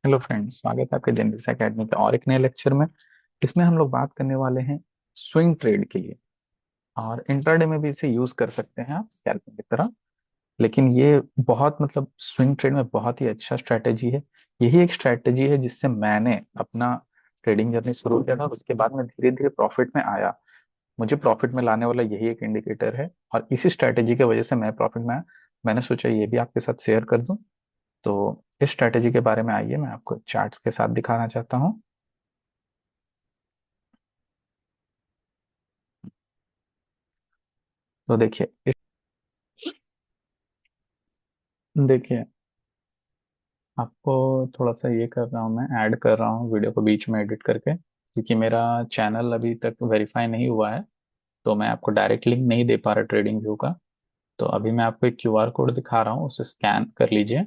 Hello friends, स्वागत है आपके जनरल एकेडमी के और एक नए लेक्चर में। इसमें हम लोग बात करने वाले हैं स्विंग ट्रेड के लिए। और इंट्राडे में भी इसे यूज कर सकते हैं आप स्कैल्पिंग की तरह। लेकिन ये बहुत स्विंग ट्रेड में बहुत ही अच्छा स्ट्रैटेजी है। यही एक स्ट्रैटेजी है जिससे मैंने अपना ट्रेडिंग जर्नी शुरू किया था और उसके बाद में धीरे धीरे प्रॉफिट में आया। मुझे प्रॉफिट में लाने वाला यही एक इंडिकेटर है और इसी स्ट्रैटेजी की वजह से मैं प्रॉफिट में आया। मैंने सोचा ये भी आपके साथ शेयर कर दूं। तो इस स्ट्रेटेजी के बारे में आइए मैं आपको चार्ट्स के साथ दिखाना चाहता हूँ। तो देखिए आपको थोड़ा सा ये कर रहा हूँ, मैं ऐड कर रहा हूँ वीडियो को बीच में एडिट करके, क्योंकि मेरा चैनल अभी तक वेरीफाई नहीं हुआ है। तो मैं आपको डायरेक्ट लिंक नहीं दे पा रहा ट्रेडिंग व्यू का। तो अभी मैं आपको एक क्यूआर कोड दिखा रहा हूँ, उसे स्कैन कर लीजिए।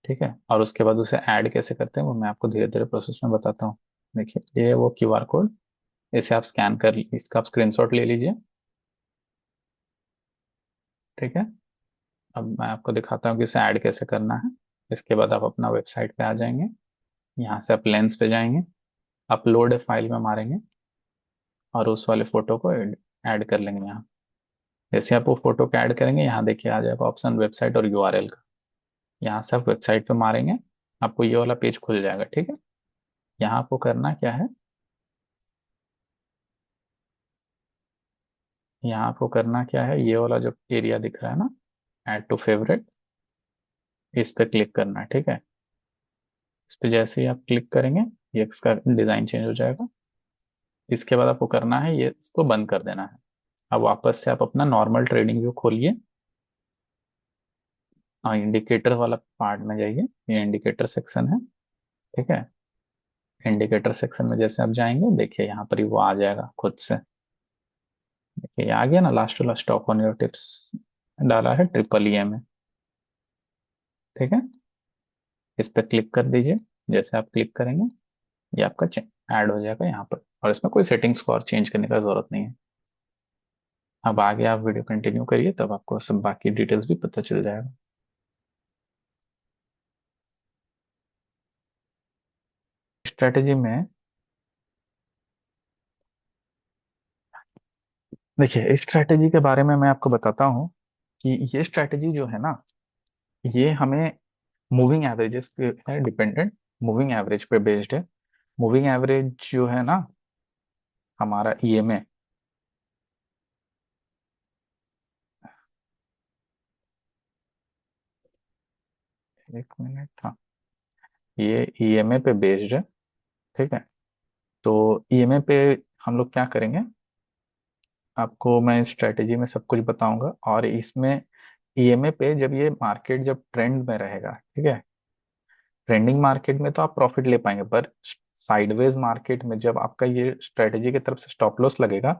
ठीक है, और उसके बाद उसे ऐड कैसे करते हैं वो मैं आपको धीरे धीरे प्रोसेस में बताता हूँ। देखिए ये वो क्यूआर कोड, इसे आप स्कैन कर इसका आप स्क्रीनशॉट ले लीजिए। ठीक है, अब मैं आपको दिखाता हूँ कि इसे ऐड कैसे करना है। इसके बाद आप अपना वेबसाइट पे आ जाएंगे। यहाँ से आप लेंस पे जाएंगे, अपलोड फाइल में मारेंगे और उस वाले फोटो को ऐड कर लेंगे यहाँ। जैसे आप वो फोटो को ऐड करेंगे, यहाँ देखिए आ जाएगा ऑप्शन वेबसाइट और यूआरएल का। यहाँ से आप वेबसाइट पे मारेंगे, आपको ये वाला पेज खुल जाएगा। ठीक है, यहाँ आपको करना क्या है, यहाँ आपको करना क्या है, ये वाला जो एरिया दिख रहा है ना, ऐड टू फेवरेट, इस पे क्लिक करना है। ठीक है, इस पे जैसे ही आप क्लिक करेंगे ये इसका डिजाइन चेंज हो जाएगा। इसके बाद आपको करना है ये इसको बंद कर देना है। अब वापस से आप अपना नॉर्मल ट्रेडिंग व्यू खोलिए और इंडिकेटर वाला पार्ट में जाइए। ये इंडिकेटर सेक्शन है। ठीक है, इंडिकेटर सेक्शन में जैसे आप जाएंगे देखिए यहाँ पर ही वो आ जाएगा खुद से। देखिए ये आ गया ना, last to last stop on your tips डाला है ट्रिपल ई में। ठीक है, इस पर क्लिक कर दीजिए। जैसे आप क्लिक करेंगे ये आपका ऐड हो जाएगा यहाँ पर, और इसमें कोई सेटिंग्स को और चेंज करने का जरूरत नहीं है। अब आगे आप वीडियो कंटिन्यू करिए, तब आपको सब बाकी डिटेल्स भी पता चल जाएगा। स्ट्रेटेजी में देखिए, इस स्ट्रेटेजी के बारे में मैं आपको बताता हूँ कि ये स्ट्रेटेजी जो है ना, ये हमें मूविंग एवरेजेस पे है डिपेंडेंट। मूविंग एवरेज पे बेस्ड है। मूविंग एवरेज जो है ना हमारा ईएमए, एक मिनट, हाँ, ये ईएमए पे बेस्ड है। ठीक है, तो ईएमए पे हम लोग क्या करेंगे, आपको मैं स्ट्रेटेजी में सब कुछ बताऊंगा। और इसमें ईएमए पे जब ये मार्केट जब ट्रेंड में रहेगा, ठीक है, ट्रेंडिंग मार्केट में तो आप प्रॉफिट ले पाएंगे, पर साइडवेज मार्केट में जब आपका ये स्ट्रेटेजी की तरफ से स्टॉप लॉस लगेगा,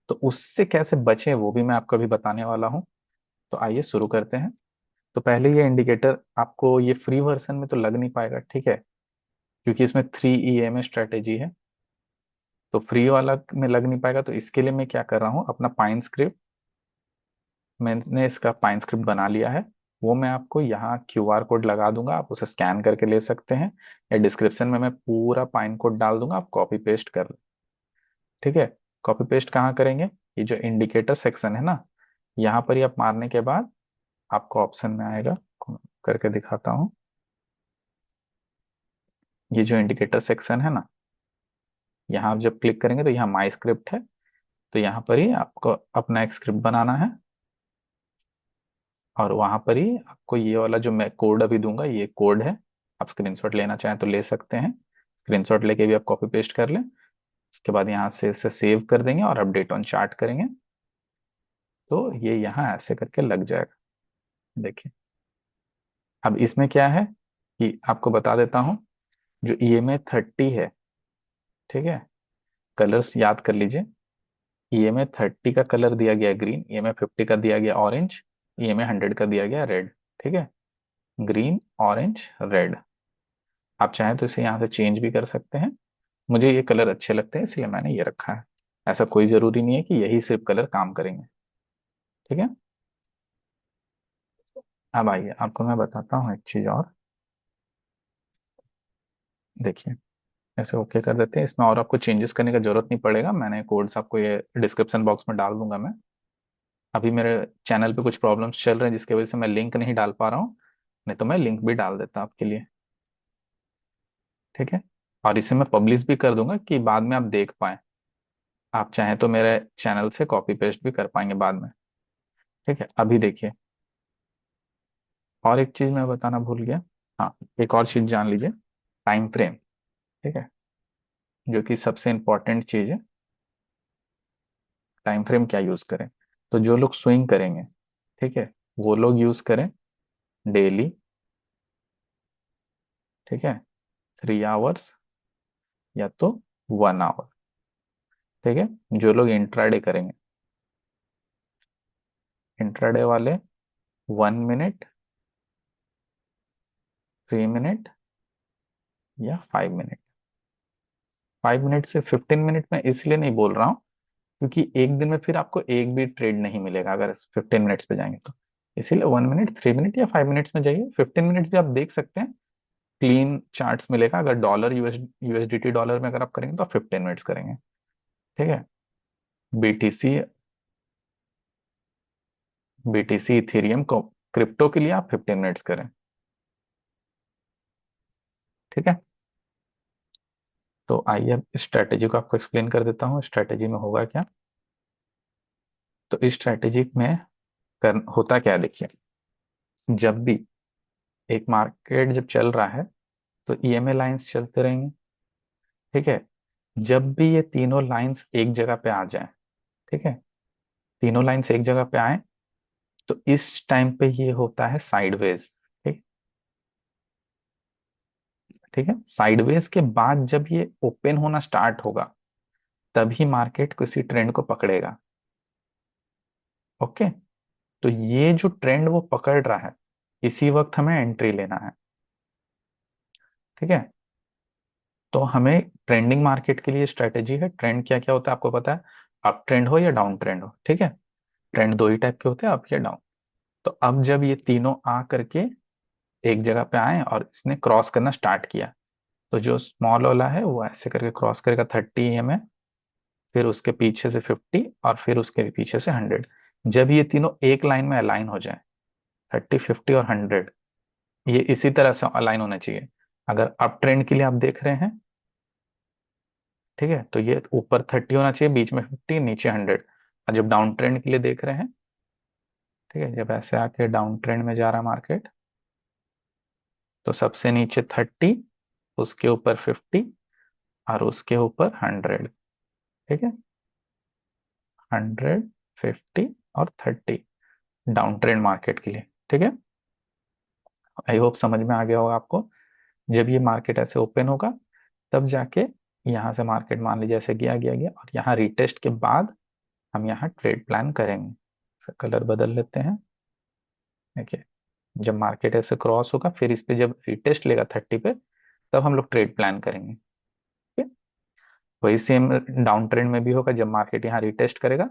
तो उससे कैसे बचें वो भी मैं आपको अभी बताने वाला हूँ। तो आइए शुरू करते हैं। तो पहले ये इंडिकेटर आपको ये फ्री वर्जन में तो लग नहीं पाएगा, ठीक है, क्योंकि इसमें 3 ईएमए स्ट्रेटेजी है। तो फ्री वाला में लग नहीं पाएगा, तो इसके लिए मैं क्या कर रहा हूँ, अपना पाइन स्क्रिप्ट, मैंने इसका पाइन स्क्रिप्ट बना लिया है। वो मैं आपको यहाँ क्यूआर कोड लगा दूंगा, आप उसे स्कैन करके ले सकते हैं, या डिस्क्रिप्शन में मैं पूरा पाइन कोड डाल दूंगा, आप कॉपी पेस्ट कर लें। ठीक है, कॉपी पेस्ट कहाँ करेंगे, ये जो इंडिकेटर सेक्शन है ना, यहाँ पर ही आप मारने के बाद आपको ऑप्शन में आएगा, करके दिखाता हूँ। ये जो इंडिकेटर सेक्शन है ना, यहाँ आप जब क्लिक करेंगे तो यहाँ माई स्क्रिप्ट है। तो यहाँ पर ही आपको अपना एक स्क्रिप्ट बनाना है, और वहां पर ही आपको ये वाला जो मैं कोड अभी दूंगा ये कोड है। आप स्क्रीनशॉट लेना चाहें तो ले सकते हैं, स्क्रीनशॉट लेके भी आप कॉपी पेस्ट कर लें। उसके बाद यहाँ से इसे सेव कर देंगे और अपडेट ऑन चार्ट करेंगे, तो ये यहाँ ऐसे करके लग जाएगा। देखिए, अब इसमें क्या है कि आपको बता देता हूँ, जो EMA 30 है, ठीक है, कलर्स याद कर लीजिए। EMA 30 का कलर दिया गया ग्रीन, EMA 50 का दिया गया ऑरेंज, EMA 100 का दिया गया रेड। ठीक है, ग्रीन, ऑरेंज, रेड। आप चाहें तो इसे यहाँ से चेंज भी कर सकते हैं। मुझे ये कलर अच्छे लगते हैं इसलिए मैंने ये रखा है। ऐसा कोई जरूरी नहीं है कि यही सिर्फ कलर काम करेंगे। ठीक है, अब आइए आपको मैं बताता हूँ एक चीज और। देखिए, ऐसे ओके कर देते हैं। इसमें और आपको चेंजेस करने का जरूरत नहीं पड़ेगा, मैंने कोड्स आपको ये डिस्क्रिप्शन बॉक्स में डाल दूंगा मैं। अभी मेरे चैनल पे कुछ प्रॉब्लम्स चल रहे हैं जिसकी वजह से मैं लिंक नहीं डाल पा रहा हूँ, नहीं तो मैं लिंक भी डाल देता आपके लिए। ठीक है। और इसे मैं पब्लिश भी कर दूंगा कि बाद में आप देख पाए। आप चाहें तो मेरे चैनल से कॉपी पेस्ट भी कर पाएंगे बाद में। ठीक है, अभी देखिए, और एक चीज मैं बताना भूल गया। हाँ, एक और चीज जान लीजिए, टाइम फ्रेम। ठीक है, जो कि सबसे इंपॉर्टेंट चीज है। टाइम फ्रेम क्या यूज करें? तो जो लोग स्विंग करेंगे, ठीक है, वो लोग यूज करें डेली। ठीक है, 3 आवर्स या तो 1 आवर। ठीक है, जो लोग इंट्राडे करेंगे, इंट्राडे वाले 1 मिनट, 3 मिनट या 5 मिनट। 5 मिनट से 15 मिनट में इसलिए नहीं बोल रहा हूँ क्योंकि एक दिन में फिर आपको एक भी ट्रेड नहीं मिलेगा अगर 15 मिनट्स पे जाएंगे तो। इसीलिए 1 मिनट, 3 मिनट या 5 मिनट्स में जाइए। 15 मिनट्स भी आप देख सकते हैं, क्लीन चार्ट्स मिलेगा। अगर डॉलर यूएसडीटी डॉलर में अगर आप करेंगे तो आप 15 मिनट्स करेंगे। ठीक है, बीटीसी, बीटीसी इथेरियम को क्रिप्टो के लिए आप 15 मिनट्स करें। ठीक है, तो आइए अब स्ट्रैटेजी को आपको एक्सप्लेन कर देता हूँ, स्ट्रैटेजी में होगा क्या। तो इस स्ट्रैटेजी में होता क्या है, देखिए, जब भी एक मार्केट जब चल रहा है तो ईएमए लाइंस चलते रहेंगे। ठीक है, जब भी ये तीनों लाइंस एक जगह पे आ जाए, ठीक है, तीनों लाइंस एक जगह पे आए, तो इस टाइम पे ये होता है साइडवेज। ठीक, ठीक है, साइडवेज के बाद जब ये ओपन होना स्टार्ट होगा तभी मार्केट किसी ट्रेंड को पकड़ेगा। ओके, तो ये जो ट्रेंड वो पकड़ रहा है, इसी वक्त हमें एंट्री लेना है। ठीक है, तो हमें ट्रेंडिंग मार्केट के लिए स्ट्रेटेजी है। ट्रेंड क्या क्या होता है आपको पता है, अप ट्रेंड हो या डाउन ट्रेंड हो। ठीक है, ट्रेंड दो ही टाइप के होते हैं, अप या डाउन। तो अब जब ये तीनों आ करके एक जगह पे आए और इसने क्रॉस करना स्टार्ट किया, तो जो स्मॉल वाला है वो ऐसे करके क्रॉस करेगा 30 EMA, फिर उसके पीछे से 50 और फिर उसके पीछे से 100। जब ये तीनों एक लाइन में अलाइन हो जाए, 30, 50 और 100, ये इसी तरह से अलाइन होना चाहिए। अगर अप ट्रेंड के लिए आप देख रहे हैं, ठीक है, तो ये ऊपर 30 होना चाहिए, बीच में 50, नीचे 100। और जब डाउन ट्रेंड के लिए देख रहे हैं, ठीक है, जब ऐसे आके डाउन ट्रेंड में जा रहा है मार्केट, तो सबसे नीचे 30, उसके ऊपर 50 और उसके ऊपर 100। ठीक है, 100, 50 और 30 डाउन ट्रेंड मार्केट के लिए। ठीक है, आई होप समझ में आ गया होगा आपको। जब ये मार्केट ऐसे ओपन होगा तब जाके यहाँ से मार्केट मान लीजिए ऐसे गया गया गया, और यहाँ रिटेस्ट के बाद हम यहाँ ट्रेड प्लान करेंगे। इसका कलर बदल लेते हैं। देखिए, जब मार्केट ऐसे क्रॉस होगा फिर इस पे जब रिटेस्ट लेगा 30 पे, तब हम लोग ट्रेड प्लान करेंगे। ठीक है, वही सेम डाउन ट्रेंड में भी होगा, जब मार्केट यहाँ रिटेस्ट करेगा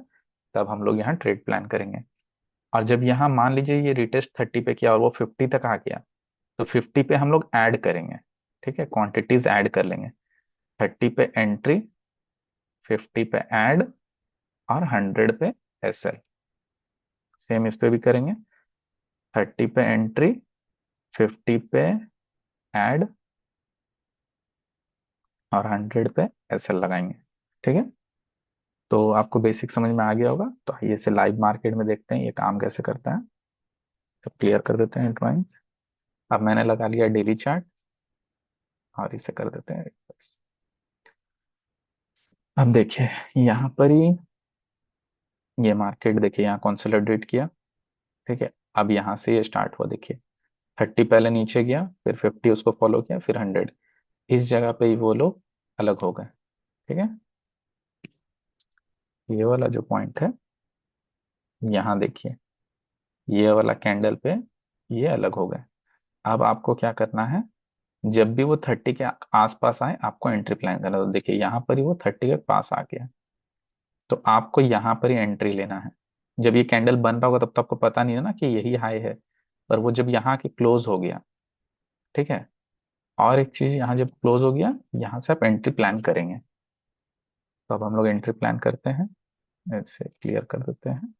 तब हम लोग यहाँ ट्रेड प्लान करेंगे। और जब यहाँ मान लीजिए ये रिटेस्ट 30 पे किया और वो 50 तक आ गया, तो 50 पे हम लोग ऐड करेंगे। ठीक है, क्वांटिटीज ऐड कर लेंगे। 30 पे एंट्री, 50 पे ऐड और 100 पे एसएल। सेम इस पे भी करेंगे, 30 पे एंट्री, 50 पे ऐड और 100 पे एसएल लगाएंगे। ठीक है, तो आपको बेसिक समझ में आ गया होगा। तो आइए इसे लाइव मार्केट में देखते हैं ये काम कैसे करता है। तो क्लियर कर देते हैं ड्राइंग्स। अब मैंने लगा लिया डेली चार्ट और इसे कर देते हैं रिवर्स। अब देखिए, यहाँ पर ही ये मार्केट देखिए यहाँ कंसोलिडेट किया। ठीक है, अब यहाँ से ये स्टार्ट हुआ, देखिए 30 पहले नीचे गया, फिर 50 उसको फॉलो किया, फिर 100। इस जगह पे ही वो लोग अलग हो गए। ठीक है, ये वाला जो पॉइंट है, यहाँ देखिए, ये वाला कैंडल पे ये अलग हो गए। अब आपको क्या करना है, जब भी वो 30 के आसपास आए आपको एंट्री प्लान करना। तो देखिए यहाँ पर ही वो 30 के पास आ गया, तो आपको यहाँ पर ही एंट्री लेना है। जब ये कैंडल बन रहा होगा तब तो आपको पता नहीं है ना कि यही हाई है, पर वो जब यहाँ की क्लोज हो गया, ठीक है, और एक चीज, यहाँ जब क्लोज हो गया, यहाँ से आप एंट्री प्लान करेंगे। तो अब हम लोग एंट्री प्लान करते हैं, ऐसे क्लियर कर देते हैं,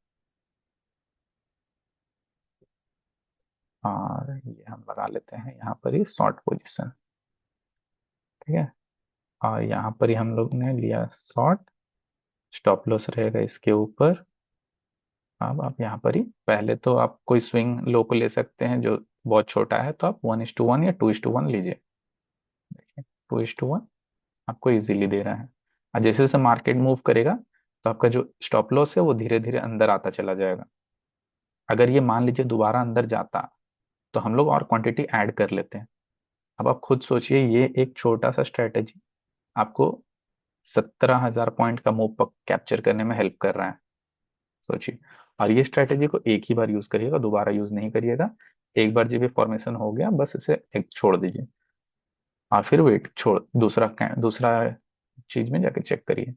और ये हम लगा लेते हैं यहाँ पर ही शॉर्ट पोजीशन। ठीक है, और यहाँ पर ही हम लोग ने लिया शॉर्ट, स्टॉप लॉस रहेगा इसके ऊपर। अब आप यहाँ पर ही, पहले तो आप कोई स्विंग लो को ले सकते हैं जो बहुत छोटा है, तो आप 1:1 या 2:1 लीजिए। देखिए 2:1 आपको इजीली दे रहा है। और जैसे जैसे मार्केट मूव करेगा, तो आपका जो स्टॉप लॉस है वो धीरे धीरे अंदर आता चला जाएगा। अगर ये मान लीजिए दोबारा अंदर जाता, तो हम लोग और क्वांटिटी ऐड कर लेते हैं। अब आप खुद सोचिए, ये एक छोटा सा स्ट्रेटेजी आपको 17,000 पॉइंट का मूव कैप्चर करने में हेल्प कर रहा है। सोचिए। और ये स्ट्रेटेजी को एक ही बार यूज करिएगा, दोबारा यूज नहीं करिएगा। एक बार जब ये फॉर्मेशन हो गया, बस इसे एक छोड़ दीजिए, और फिर वेट छोड़, दूसरा चीज में जाके चेक करिए।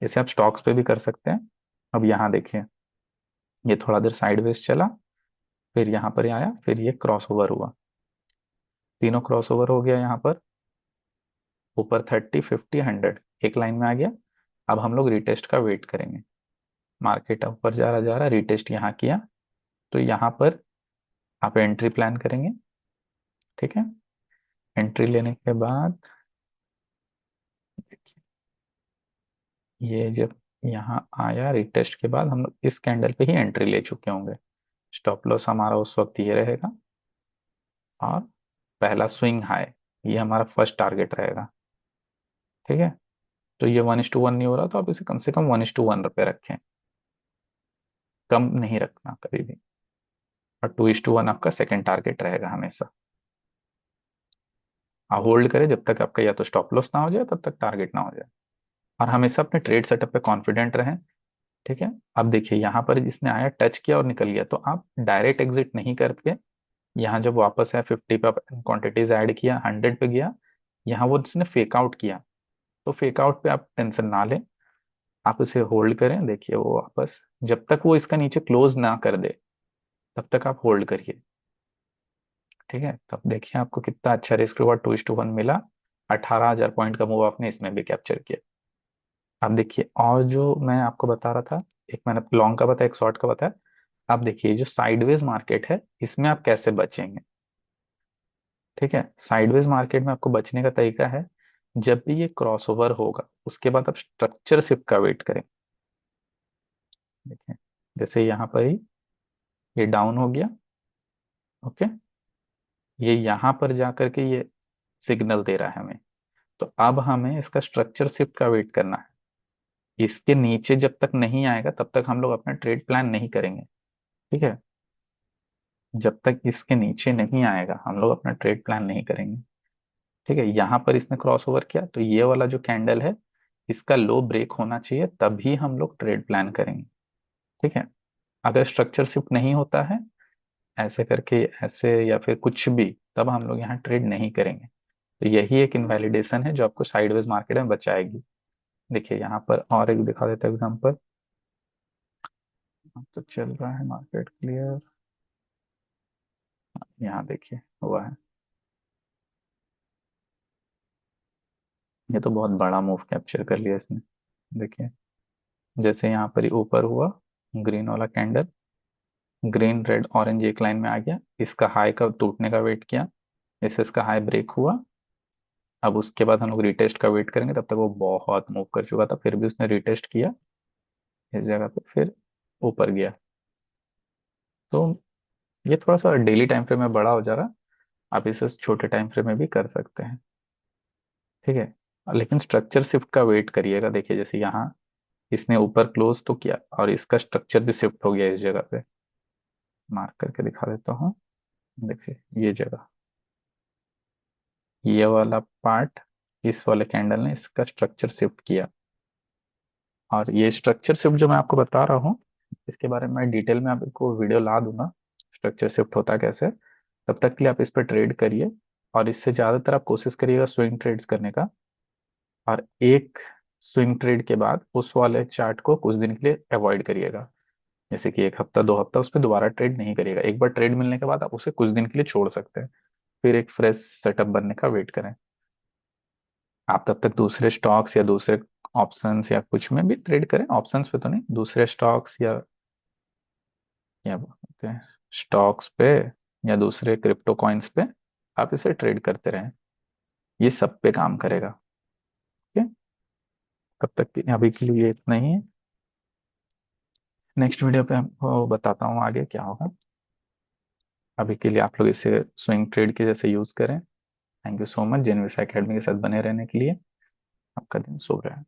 जैसे आप स्टॉक्स पे भी कर सकते हैं। अब यहाँ देखिए, ये थोड़ा देर साइडवेज चला, फिर यहाँ पर आया, फिर ये क्रॉस ओवर हुआ, तीनों क्रॉस ओवर हो गया यहाँ पर। ऊपर 30, 50, 100 एक लाइन में आ गया। अब हम लोग रिटेस्ट का वेट करेंगे। मार्केट ऊपर जा रहा, रिटेस्ट यहाँ किया, तो यहाँ पर आप एंट्री प्लान करेंगे। ठीक है, एंट्री लेने के बाद देखिए, ये जब यहाँ आया रिटेस्ट के बाद, हम लोग इस कैंडल पे ही एंट्री ले चुके होंगे। स्टॉप लॉस हमारा उस वक्त ये रहेगा, और पहला स्विंग हाई, ये हमारा फर्स्ट टारगेट रहेगा। ठीक है, तो ये 1:1 नहीं हो रहा, तो आप इसे कम से कम 1:1 पे रखें, कम नहीं रखना कभी भी। और 2:1 आपका सेकंड टारगेट रहेगा हमेशा। आप होल्ड करें जब तक आपका या तो स्टॉप लॉस ना हो जाए, तब तक टारगेट ना हो जाए। और हमेशा अपने ट्रेड सेटअप पे कॉन्फिडेंट रहें। ठीक है, अब देखिए यहाँ पर जिसने आया टच किया और निकल गया, तो आप डायरेक्ट एग्जिट नहीं करके, यहाँ जब वापस आया 50 पे क्वांटिटीज ऐड किया, 100 पे गया, यहाँ वो जिसने फेक आउट किया, तो फेक आउट पे आप टेंशन ना लें, आप इसे होल्ड करें। देखिए वो वापस, जब तक वो इसका नीचे क्लोज ना कर दे, तब तक आप होल्ड करिए। ठीक है, तब देखिए आपको कितना अच्छा रिस्क रिवॉर्ड 2:1 मिला। 18,000 पॉइंट का मूव आपने इसमें भी कैप्चर किया। अब देखिए, और जो मैं आपको बता रहा था, एक मैंने लॉन्ग का बताया, एक शॉर्ट का बताया। अब देखिए जो साइडवेज मार्केट है, इसमें आप कैसे बचेंगे। ठीक है, साइडवेज मार्केट में आपको बचने का तरीका है, जब भी ये क्रॉसओवर होगा, उसके बाद आप स्ट्रक्चर शिफ्ट का वेट करें। देखिए, जैसे यहाँ पर ही ये डाउन हो गया। ओके, ये यहाँ पर जाकर के ये सिग्नल दे रहा है हमें, तो अब हमें इसका स्ट्रक्चर शिफ्ट का वेट करना है। इसके नीचे जब तक नहीं आएगा, तब तक हम लोग अपना ट्रेड प्लान नहीं करेंगे। ठीक है, जब तक इसके नीचे नहीं आएगा, हम लोग अपना ट्रेड प्लान नहीं करेंगे। ठीक है, यहाँ पर इसने क्रॉस ओवर किया, तो ये वाला जो कैंडल है, इसका लो ब्रेक होना चाहिए, तभी हम लोग ट्रेड प्लान करेंगे। ठीक है, अगर स्ट्रक्चर शिफ्ट नहीं होता है, ऐसे करके ऐसे या फिर कुछ भी, तब हम लोग यहाँ ट्रेड नहीं करेंगे। तो यही एक इनवैलिडेशन है जो आपको साइडवेज मार्केट में बचाएगी। देखिए यहाँ पर और एक दिखा देता है एग्जांपल। तो चल रहा है मार्केट क्लियर, यहाँ देखिए हुआ है। ये तो बहुत बड़ा मूव कैप्चर कर लिया इसने। देखिए, जैसे यहाँ पर ही ऊपर हुआ, ग्रीन वाला कैंडल, ग्रीन रेड ऑरेंज एक लाइन में आ गया, इसका हाई का टूटने का वेट किया, इससे इसका हाई ब्रेक हुआ। अब उसके बाद हम लोग रिटेस्ट का वेट करेंगे, तब तक वो बहुत मूव कर चुका था, फिर भी उसने रिटेस्ट किया इस जगह पे, फिर ऊपर गया। तो ये थोड़ा सा डेली टाइम फ्रेम में बड़ा हो जा रहा, आप इसे छोटे टाइम फ्रेम में भी कर सकते हैं। ठीक है, लेकिन स्ट्रक्चर शिफ्ट का वेट करिएगा। देखिए जैसे यहाँ इसने ऊपर क्लोज तो किया, और इसका स्ट्रक्चर भी शिफ्ट हो गया इस जगह पे। मार्क करके दिखा देता हूँ। देखिए ये जगह, ये वाला पार्ट, इस वाले कैंडल ने इसका स्ट्रक्चर शिफ्ट किया। और ये स्ट्रक्चर शिफ्ट जो मैं आपको बता रहा हूँ, इसके बारे में मैं डिटेल में आपको वीडियो ला दूंगा, स्ट्रक्चर शिफ्ट होता कैसे। तब तक के लिए आप इस पर ट्रेड करिए, और इससे ज़्यादातर आप कोशिश करिएगा स्विंग ट्रेड्स करने का। और एक स्विंग ट्रेड के बाद उस वाले चार्ट को कुछ दिन के लिए अवॉइड करिएगा, जैसे कि 1 हफ्ता 2 हफ्ता उस पर दोबारा ट्रेड नहीं करिएगा। एक बार ट्रेड मिलने के बाद आप उसे कुछ दिन के लिए छोड़ सकते हैं। फिर एक फ्रेश सेटअप बनने का वेट करें। आप तब तक दूसरे स्टॉक्स या दूसरे ऑप्शंस या कुछ में भी ट्रेड करें, ऑप्शंस पे तो नहीं, दूसरे स्टॉक्स या बोलते हैं स्टॉक्स पे या दूसरे क्रिप्टो कॉइन्स पे आप इसे ट्रेड करते रहें। ये सब पे काम करेगा। ठीक है, तब तक अभी के लिए इतना ही है। नेक्स्ट वीडियो पे आपको बताता हूँ आगे क्या होगा। अभी के लिए आप लोग इसे स्विंग ट्रेड के जैसे यूज करें। थैंक यू सो मच जेनविस एकेडमी के साथ बने रहने के लिए। आपका दिन शुभ रहे।